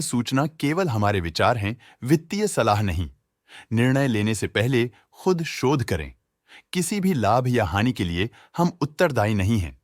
सूचना केवल हमारे विचार हैं, वित्तीय सलाह नहीं। निर्णय लेने से पहले खुद शोध करें। किसी भी लाभ या हानि के लिए हम उत्तरदायी नहीं हैं।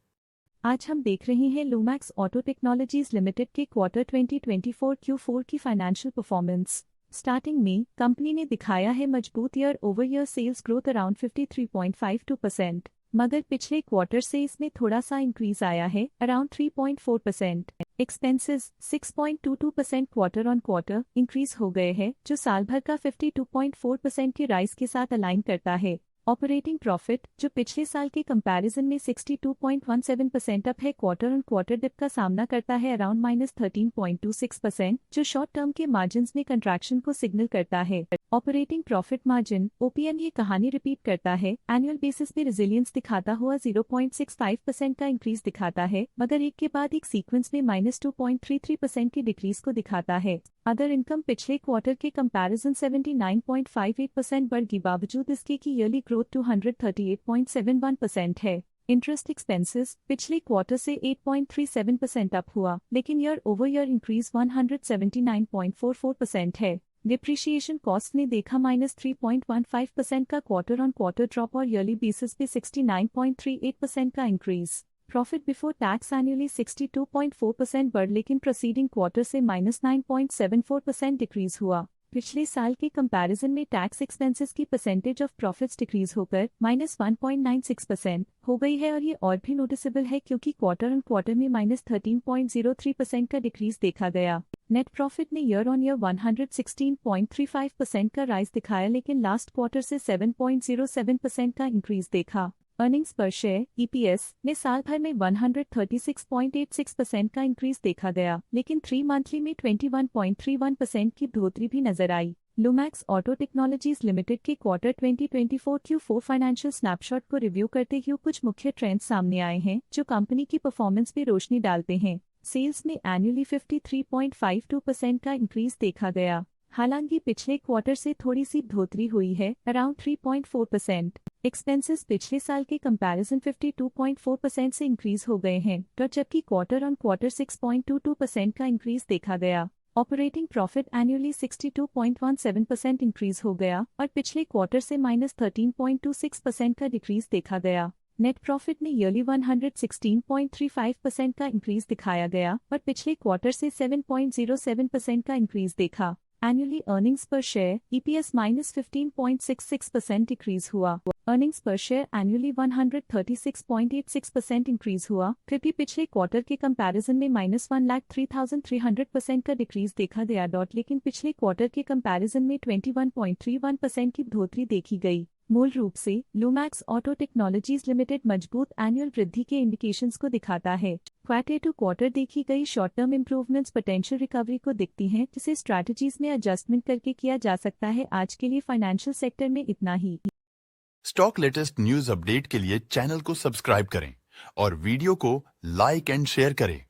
आज हम देख रहे हैं लुमैक्स ऑटो टेक्नोलॉजीज लिमिटेड के क्वार्टर 2024 Q4 की फाइनेंशियल परफॉर्मेंस। स्टार्टिंग में कंपनी ने दिखाया है मजबूत year over year sales growth around 53.52%, मगर पिछले क्वार्टर से इसमें थोड़ा सा इंक्रीज आया है around 3.4%। Expenses 6.22% quarter on quarter increase हो गए हैं, जो साल भर का 52.4% की राइज के साथ अलाइन करता है। ऑपरेटिंग प्रॉफिट, जो पिछले साल के कंपैरिजन में 62.17% अप है, क्वार्टर ऑन क्वार्टर डिप का सामना करता है अराउंड -13.26%, जो शॉर्ट टर्म के मार्जिन्स में कंट्रैक्शन को सिग्नल करता है। ऑपरेटिंग प्रॉफिट मार्जिन OPM ये कहानी रिपीट करता है, एनुअल बेसिस पे रिजिलियंस दिखाता हुआ 0.65% का इंक्रीज दिखाता है, मगर एक के बाद एक सीक्वेंस में -2.33% की डिक्रीज को दिखाता है। अदर इनकम पिछले क्वार्टर के कंपैरिजन 79.58% बढ़ गई, बावजूद इसके की ईयरली ग्रोथ 238.71% है। इंटरेस्ट एक्सपेंसेस पिछले क्वार्टर से 8.37% अप हुआ, लेकिन ईयर ओवर ईयर इंक्रीज 179.44% है। डिप्रिशिएशन कॉस्ट ने देखा -3.15% का क्वार्टर ऑन क्वार्टर ड्रॉप और ईयरली बेसिस पे 69.38% का increase. Profit before tax annually 62.4% बढ़, लेकिन प्रोसीडिंग क्वार्टर से -9.74% डिक्रीज हुआ। पिछले साल के कंपैरिजन में टैक्स एक्सपेंसेस की परसेंटेज ऑफ प्रॉफिट्स डिक्रीज होकर -1.96% हो गई है, और ये और भी नोटिसेबल है क्योंकि क्वार्टर ऑन क्वार्टर में -13.03% का डिक्रीज देखा गया। नेट प्रॉफिट ने ईयर ऑन ईयर 116.35% का राइज दिखाया, लेकिन लास्ट क्वार्टर से 7.07% का इंक्रीज देखा। अर्निंग्स पर शेयर EPS ने साल भर में 136.86% का इंक्रीज देखा गया, लेकिन 3 मंथली में 21.31% की बढ़ोतरी भी नजर आई। लुमैक्स ऑटो टेक्नोलॉजीज लिमिटेड के क्वार्टर 2024 Q4 फाइनेंशियल स्नैपशॉट को रिव्यू करते हुए कुछ मुख्य ट्रेंड्स सामने आए हैं, जो कंपनी की परफॉर्मेंस पे रोशनी डालते हैं। सेल्स में एनुअली 53.52% का इंक्रीज देखा गया, हालांकि पिछले क्वार्टर से थोड़ी सी बढ़ोतरी हुई है अराउंड 3.4%। एक्सपेंसेस पिछले साल के कंपैरिजन 52.4% से इंक्रीज हो गए हैं, तो जबकि क्वार्टर ऑन क्वार्टर 6.22% का इंक्रीज देखा गया। ऑपरेटिंग प्रॉफिट एनुअली 62.17% इंक्रीज हो गया, और पिछले क्वार्टर से -13.26% का डिक्रीज देखा गया। नेट प्रॉफिट ने ईयरली 116.35% का इंक्रीज दिखाया गया, और पिछले क्वार्टर से 7.07% का इंक्रीज देखा। एनुअली अर्निंग्स पर शेयर EPS -15.66% डिक्रीज हुआ। अर्निंग्स पर शेयर एनुअली 136.86% इंक्रीज हुआ, फिर भी पिछले क्वार्टर के कंपैरिजन में -1,03,300% का डिक्रीज देखा गया, लेकिन पिछले क्वार्टर के कंपैरिजन में 21.31% की बढ़ोतरी देखी गई। मूल रूप से लुमैक्स ऑटो टेक्नोलॉजीज लिमिटेड मजबूत एनुअल वृद्धि के इंडिकेशंस को दिखाता है। क्वार्टर टू क्वार्टर देखी गई short term improvements potential recovery को दिखती हैं, जिसे स्ट्रैटेजीज में एडजस्टमेंट करके किया जा सकता है। आज के लिए फाइनेंशियल सेक्टर में इतना ही। स्टॉक लेटेस्ट न्यूज अपडेट के लिए चैनल को सब्सक्राइब करें और वीडियो को लाइक एंड शेयर करें।